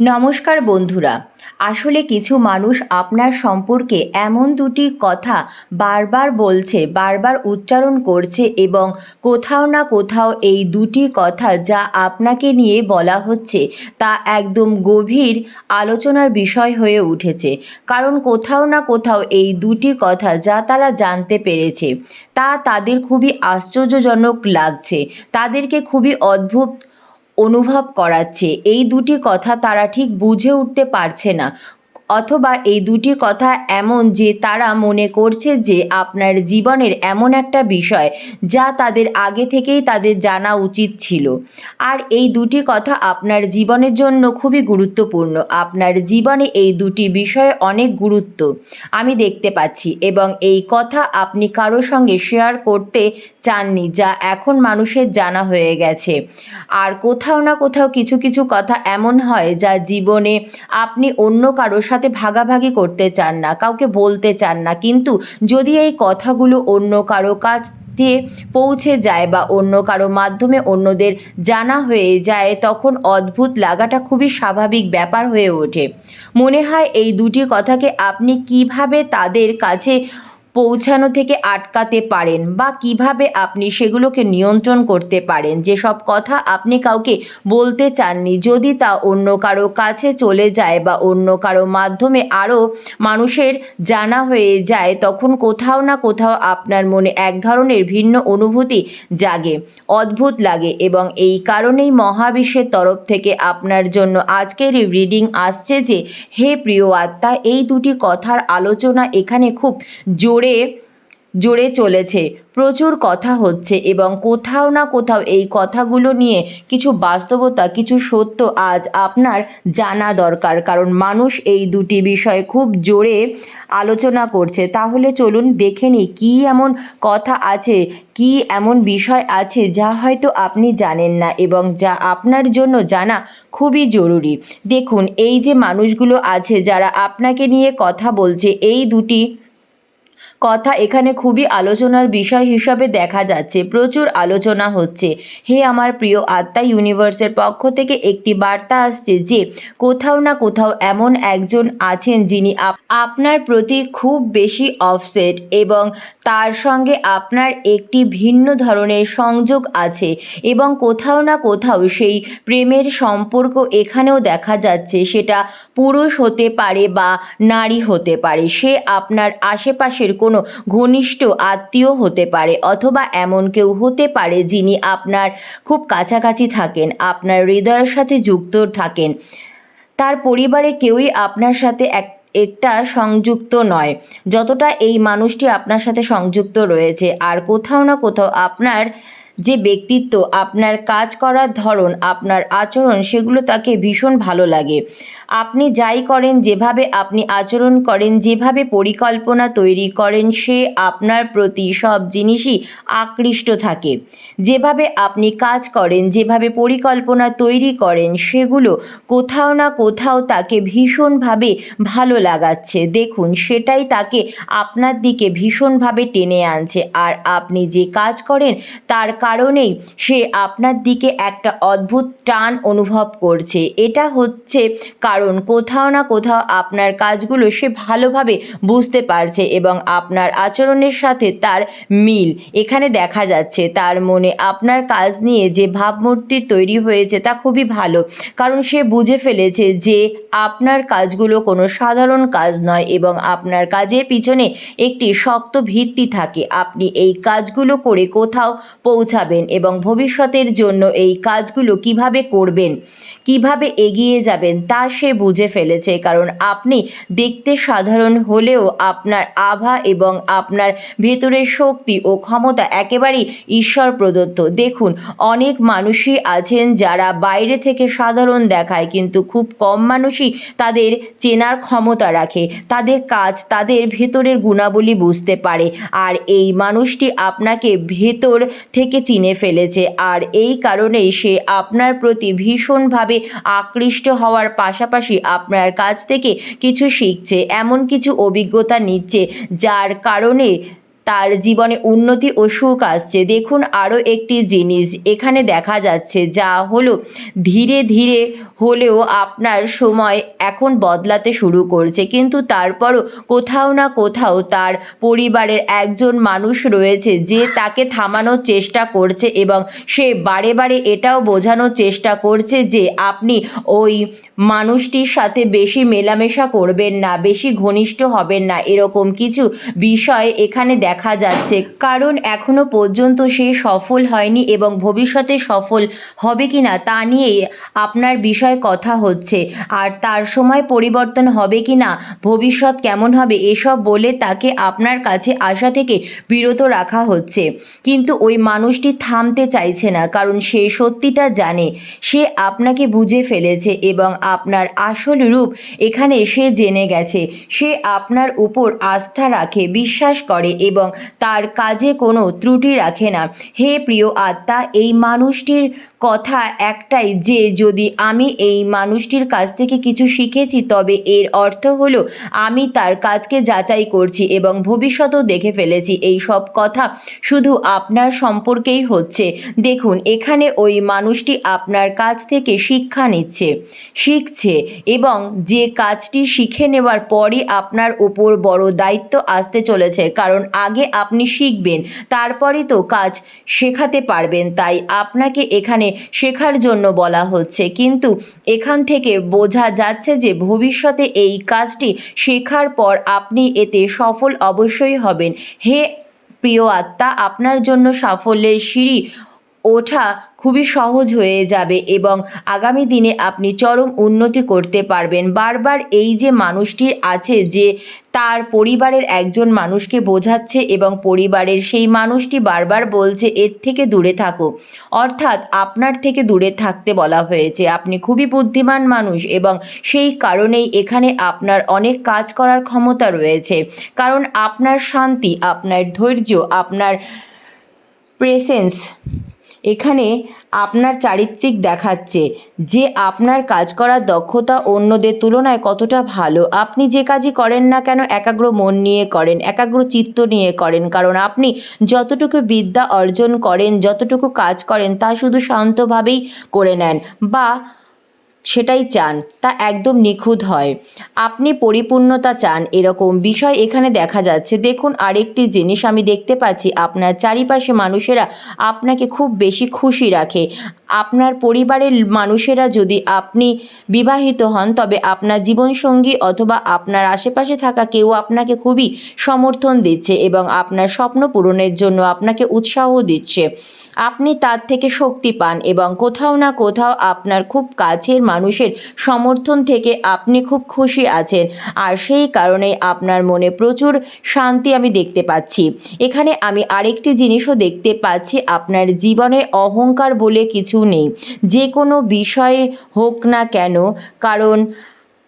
নমস্কার বন্ধুরা। আসলে কিছু মানুষ আপনার সম্পর্কে এমন দুটি কথা বারবার বলছে, বারবার উচ্চারণ করছে এবং কোথাও না কোথাও এই দুটি কথা যা আপনাকে নিয়ে বলা হচ্ছে তা একদম গভীর আলোচনার বিষয় হয়ে উঠেছে। কারণ কোথাও না কোথাও এই দুটি কথা যা তারা জানতে পেরেছে তা তাদের খুবই আশ্চর্যজনক লাগছে, তাদেরকে খুবই অদ্ভুত অনুভব করাচ্ছে। এই দুটি কথা তারা ঠিক বুঝে উঠতে পারছে না, অথবা এই দুটি কথা এমন যে তারা মনে করছে যে আপনার জীবনের এমন একটা বিষয় যা তাদের আগে থেকেই তাদের জানা উচিত ছিল। আর এই দুটি কথা আপনার জীবনের জন্য খুবই গুরুত্বপূর্ণ। আপনার জীবনে এই দুটি বিষয়ে অনেক গুরুত্ব আমি দেখতে পাচ্ছি, এবং এই কথা আপনি কারো সঙ্গে শেয়ার করতে চাননি, যা এখন মানুষের জানা হয়ে গেছে। আর কোথাও না কোথাও কিছু কিছু কথা এমন হয় যা জীবনে আপনি অন্য কারোর সাথে ভাগাভাগি করতে চান না, কাউকে বলতে চান না, কিন্তু যদি এই কথাগুলো অন্য কারো কাছ দিয়ে পৌঁছে যায় বা অন্য কারো মাধ্যমে অন্যদের জানা হয়ে যায়, তখন অদ্ভুত লাগাটা খুবই স্বাভাবিক ব্যাপার হয়ে ওঠে। মনে হয় এই দুটি কথাকে আপনি কিভাবে তাদের কাছে পৌঁছানো থেকে আটকাতে পারেন, বা কিভাবে আপনি সেগুলোকে নিয়ন্ত্রণ করতে পারেন। যেসব কথা আপনি কাউকে বলতে চাননি, যদি তা অন্য কারো কাছে চলে যায় বা অন্য কারো মাধ্যমে আরও মানুষের জানা হয়ে যায়, তখন কোথাও না কোথাও আপনার মনে এক ধরনের ভিন্ন অনুভূতি জাগে, অদ্ভুত লাগে। এবং এই কারণেই মহাবিশ্বের তরফ থেকে আপনার জন্য আজকের এই রিডিং আসছে যে, হে প্রিয় আত্মা, এই দুটি কথার আলোচনা এখানে খুব জোরে জোরে চলেছে, প্রচুর কথা হচ্ছে, এবং কোথাও না কোথাও এই কথাগুলো নিয়ে কিছু বাস্তবতা, কিছু সত্য আজ আপনার জানা দরকার। কারণ মানুষ এই দুটি বিষয় খুব জোরে আলোচনা করছে। তাহলে চলুন দেখে নিই কী এমন কথা আছে, কী এমন বিষয় আছে যা হয়তো আপনি জানেন না এবং যা আপনার জন্য জানা খুবই জরুরি। দেখুন, এই যে মানুষগুলো আছে যারা আপনাকে নিয়ে কথা বলছে, এই দুটি কথা এখানে খুবই আলোচনার বিষয় হিসাবে দেখা যাচ্ছে, প্রচুর আলোচনা হচ্ছে। হে আমার প্রিয় আত্মা, ইউনিভার্সের পক্ষ থেকে একটি বার্তা আসছে যে কোথাও না কোথাও এমন একজন আছেন যিনি আপনার প্রতি খুব বেশি অফসেট, এবং তার সঙ্গে আপনার একটি ভিন্ন ধরনের সংযোগ আছে, এবং কোথাও না কোথাও সেই প্রেমের সম্পর্ক এখানেও দেখা যাচ্ছে। সেটা পুরুষ হতে পারে বা নারী হতে পারে, সে আপনার আশেপাশের কোনো ঘনিষ্ঠ আত্মীয় হতে পারে, অথবা এমন কেউ হতে পারে যিনি আপনার খুব কাছাকাছি থাকেন, আপনার হৃদয়ের সাথে যুক্ত থাকেন। তার পরিবারে কেউই আপনার সাথে একটা সংযুক্ত নয় যতটা এই মানুষটি আপনার সাথে সংযুক্ত রয়েছে। আর কোথাও না কোথাও আপনার যে ব্যক্তিত্ব, আপনার কাজ করার ধরন, আপনার আচরণ, সেগুলো তাকে ভীষণ ভালো লাগে। আপনি যাই করেন, যেভাবে আপনি আচরণ করেন, যেভাবে পরিকল্পনা তৈরি করেন, সে আপনার প্রতি সব জিনিসই আকৃষ্ট থাকে। যেভাবে আপনি কাজ করেন, যেভাবে পরিকল্পনা তৈরি করেন, সেগুলো কোথাও না কোথাও তাকে ভীষণভাবে ভালো লাগাচ্ছে। দেখুন, সেটাই তাকে আপনার দিকে ভীষণভাবে টেনে আনছে। আর আপনি যে কাজ করেন তার কারণেই সে আপনার দিকে একটা অদ্ভুত টান অনুভব করছে। এটা হচ্ছে কারণ কোথাও না কোথাও আপনার কাজগুলো সে ভালোভাবে বুঝতে পারছে, এবং আপনার আচরণের সাথে তার মিল এখানে দেখা যাচ্ছে। তার মনে আপনার কাজ নিয়ে যে ভাবমূর্তি তৈরি হয়েছে তা খুবই ভালো, কারণ সে বুঝে ফেলেছে যে আপনার কাজগুলো কোনো সাধারণ কাজ নয়, এবং আপনার কাজের পিছনে একটি শক্ত ভিত্তি থাকে। আপনি এই কাজগুলো করে কোথাও পৌঁছাবেন, এবং ভবিষ্যতের জন্য এই কাজগুলো কিভাবে করবেন, কিভাবে এগিয়ে যাবেন তা সে বুঝে ফেলেছে। কারণ আপনি দেখতে সাধারণ হলেও আপনার আভা এবং আপনার ভেতরের শক্তি ও ক্ষমতা একেবারেই ঈশ্বর প্রদত্ত। দেখুন, অনেক মানুষই আছেন যারা বাইরে থেকে সাধারণ দেখায়, কিন্তু খুব কম মানুষই তাদের চেনার ক্ষমতা রাখে, তাদের কাজ, তাদের ভেতরের গুণাবলী বুঝতে পারে। আর এই মানুষটি আপনাকে ভেতর থেকে চিনে ফেলেছে, আর এই কারণেই সে আপনার প্রতি ভীষণভাবে আকৃষ্ট হওয়ার পাশাপাশি আপনার কাছ থেকে কিছু শিখছে, এমন কিছু অভিজ্ঞতা নিচ্ছে, যার কারণে তার জীবনে উন্নতি ও সুখ আসছে। দেখুন আরও একটি জিনিস এখানে দেখা যাচ্ছে, যা হলো ধীরে ধীরে হলেও আপনার সময় এখন বদলাতে শুরু করছে, কিন্তু তারপরও কোথাও না কোথাও তার পরিবারের একজন মানুষ রয়েছে যে তাকে থামানোর চেষ্টা করছে এবং সে বারে বারে এটাও বোঝানোর চেষ্টা করছে যে আপনি ওই মানুষটির সাথে বেশি মেলামেশা করবেন না, বেশি ঘনিষ্ঠ হবেন না, এরকম কিছু বিষয় এখানে দেখা যাচ্ছে। কারণ এখনো পর্যন্ত সে সফল হয়নি এবং ভবিষ্যতে সফল হবে কিনা তা নিয়ে আপনার বিষয়ে কথা হচ্ছে। আর তার সময় পরিবর্তন হবে কিনা, ভবিষ্যৎ কেমন হবে, এসব বলে তাকে আপনার কাছে আসা থেকে বিরত রাখা হচ্ছে। কিন্তু ওই মানুষটি থামতে চাইছে না, কারণ সে সত্যিটা জানে। সে আপনাকে বুঝে ফেলেছে এবং আপনার আসল রূপ এখানে সে জেনে গেছে। সে আপনার উপর আস্থা রাখে, বিশ্বাস করে এবং তার কাজে কোনো ত্রুটি রাখে না। হে প্রিয় আত্মা, এই মানুষটির কথা একটাই যে যদি আমি এই মানুষটির কাছ থেকে কিছু শিখেছি, তবে এর অর্থ হলো আমি তার কাজকে যাচাই করছি এবং ভবিষ্যতেও দেখে ফেলেছি। এই সব কথা শুধু আপনার সম্পর্কেই হচ্ছে। দেখুন এখানে ওই মানুষটি আপনার কাছ থেকে শিক্ষা শিখছে এবং যে কাজটি শিখে নেওয়ার পরই আপনার উপর বড় দায়িত্ব আসতে চলেছে, কারণ আগে আপনি শিখবেন, তারপরই তো কাজ শেখাতে পারবেন। তাই আপনাকে এখানে শেখার জন্য বলা হচ্ছে, কিন্তু এখান থেকে বোঝা যাচ্ছে যে ভবিষ্যতে এই কাজটি শেখার পর আপনি এতে সফল অবশ্যই হবেন। হে প্রিয় আত্মা, আপনার জন্য সাফল্যের সিঁড়ি ওঠা খুবই সহজ হয়ে যাবে এবং আগামী দিনে আপনি চরম উন্নতি করতে পারবেন। বারবার এই যে মানুষটির আছে যে তার পরিবারের একজন মানুষকে বোঝাচ্ছে এবং পরিবারের সেই মানুষটি বারবার বলছে এর থেকে দূরে থাকো, অর্থাৎ আপনার থেকে দূরে থাকতে বলা হয়েছে। আপনি খুবই বুদ্ধিমান মানুষ এবং সেই কারণেই এখানে আপনার অনেক কাজ করার ক্ষমতা রয়েছে, কারণ আপনার শান্তি, আপনার ধৈর্য, আপনার প্রেসেন্স এখানে আপনার চারিত্রিক দেখাচ্ছে যে আপনার কাজ করার দক্ষতা অন্যদের তুলনায় কতটা ভালো। আপনি যে কাজই করেন না কেন একাগ্র মন নিয়ে করেন, একাগ্র চিত্ত নিয়ে করেন, কারণ আপনি যতটুকু বিদ্যা অর্জন করেন, যতটুকু কাজ করেন তা শুধু শান্তভাবেই করে নেন বা সেটাই চান, তা একদম নিখুঁত হয়। আপনি পরিপূর্ণতা চান, এরকম বিষয় এখানে দেখা যাচ্ছে। দেখুন আরেকটি জিনিস আমি দেখতে পাচ্ছি, আপনার চারিপাশে মানুষেরা আপনাকে খুব বেশি খুশি রাখে। আপনার পরিবারের মানুষেরা, যদি আপনি বিবাহিত হন, তবে আপনার জীবনসঙ্গী অথবা আপনার আশেপাশে থাকা কেউ আপনাকে খুবই সমর্থন দিচ্ছে এবং আপনার স্বপ্ন পূরণের জন্য আপনাকে উৎসাহ দিচ্ছে। আপনি তার থেকে শক্তি পান এবং কোথাও না কোথাও আপনার খুব কাছের মানুষের সমর্থন থেকে আপনি খুব খুশি আছেন, আর সেই কারণেই আপনার মনে প্রচুর শান্তি আমি দেখতে পাচ্ছি। এখানে আমি আরেকটি জিনিসও দেখতে পাচ্ছি, আপনার জীবনে অহংকার বলে কিছু নেই, যে কোনো বিষয়ে হোক না কেন, কারণ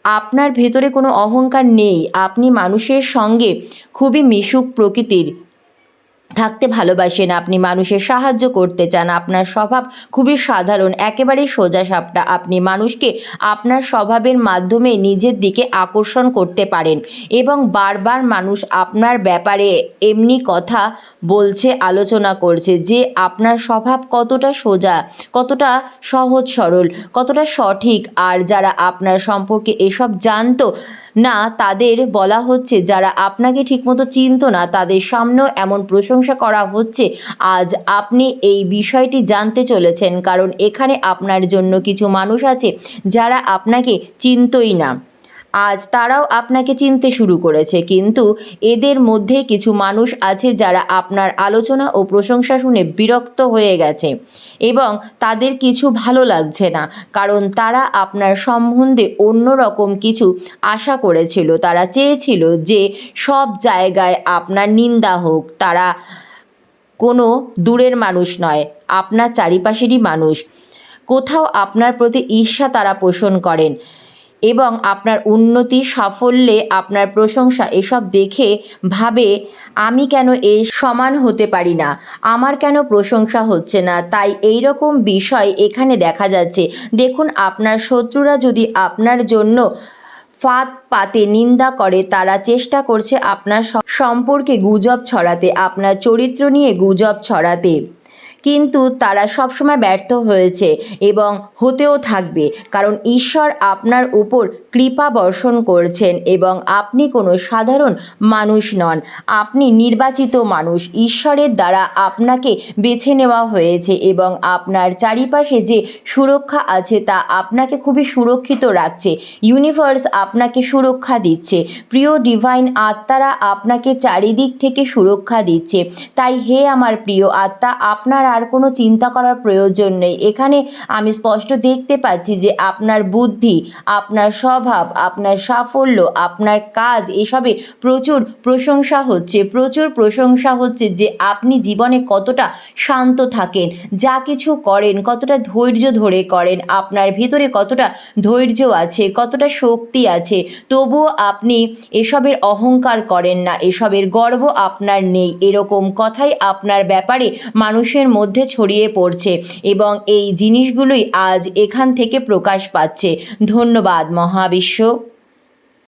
আপনার ভেতরে কোনো অহংকার নেই। আপনি মানুষের সঙ্গে খুবই মিশুক প্রকৃতির, থাকতে ভালোবাসেন, আপনি মানুষের সাহায্য করতে চান, আপনার স্বভাব খুবই সাধারণ, একেবারেই সোজাসাপটা। আপনি মানুষকে আপনার স্বভাবের মাধ্যমে নিজের দিকে আকর্ষণ করতে পারেন এবং বারবার মানুষ আপনার ব্যাপারে এমনি কথা বলছে, আলোচনা করছে যে আপনার স্বভাব কতটা সোজা, কতটা সহজ সরল, কতটা সঠিক। আর যারা আপনার সম্পর্কে এসব জানতো না, তাদের বলা হচ্ছে, যারা আপনাকে ঠিকমতো চিনতো না তাদের সামনেও এমন প্রশংসা করা হচ্ছে। আজ আপনি এই বিষয়টি জানতে চলেছেন, কারণ এখানে আপনার জন্য কিছু মানুষ আছে যারা আপনাকে চিনতই না, আজ তারাও আপনাকে চিনতে শুরু করেছে। কিন্তু এদের মধ্যে কিছু মানুষ আছে যারা আপনার আলোচনা ও প্রশংসা শুনে বিরক্ত হয়ে গেছে এবং তাদের কিছু ভালো লাগছে না, কারণ তারা আপনার সম্বন্ধে অন্যরকম কিছু আশা করেছিল। তারা চেয়েছিল যে সব জায়গায় আপনার নিন্দা হোক। তারা কোনো দূরের মানুষ নয়, আপনার চারিপাশেরই মানুষ। কোথাও আপনার প্রতি ঈর্ষা তারা পোষণ করেন এবং আপনার উন্নতি, সাফল্যে আপনার প্রশংসা এসব দেখে ভাবে, আমি কেন এর সমান হতে পারি না, আমার কেন প্রশংসা হচ্ছে না। তাই এই রকম বিষয় এখানে দেখা যাচ্ছে। দেখুন আপনার শত্রুরা যদি আপনার জন্য ফাঁদ পাতে নিন্দা করে, তারা চেষ্টা করছে আপনার সম্পর্কে গুজব ছড়াতে, আপনার চরিত্র নিয়ে গুজব ছড়াতে, কিন্তু তারা সবসময় ব্যর্থ হয়েছে এবং হতেও থাকবে, কারণ ঈশ্বর আপনার উপর কৃপা বর্ষণ করছেন এবং আপনি কোনো সাধারণ মানুষ নন, আপনি নির্বাচিত মানুষ। ঈশ্বরের দ্বারা আপনাকে বেছে নেওয়া হয়েছে এবং আপনার চারিপাশে যে সুরক্ষা আছে তা আপনাকে খুবই সুরক্ষিত রাখছে। ইউনিভার্স আপনাকে সুরক্ষা দিচ্ছে, প্রিয় ডিভাইন আত্মারা আপনাকে চারিদিক থেকে সুরক্ষা দিচ্ছে। তাই হে আমার প্রিয় আত্মা, আপনার আর কোনো চিন্তা করার প্রয়োজন নেই। এখানে আমি স্পষ্ট দেখতে পাচ্ছি যে আপনার বুদ্ধি, আপনার স্বভাব, আপনার সাফল্য, আপনার কাজ, এসবে প্রচুর প্রশংসা হচ্ছে, প্রচুর প্রশংসা হচ্ছে যে আপনি জীবনে কতটা শান্ত থাকেন, যা কিছু করেন কতটা ধৈর্য ধরে করেন, আপনার ভিতরে কতটা ধৈর্য আছে, কতটা শক্তি আছে, তবুও আপনি এসবের অহংকার করেন না, এসবের গর্ব আপনার নেই। এরকম কথাই আপনার ব্যাপারে মানুষের মধ্যে ছড়িয়ে পড়ছে এবং এই জিনিসগুলোই আজ এখান থেকে প্রকাশ পাচ্ছে। ধন্যবাদ মহাবিশ্ব।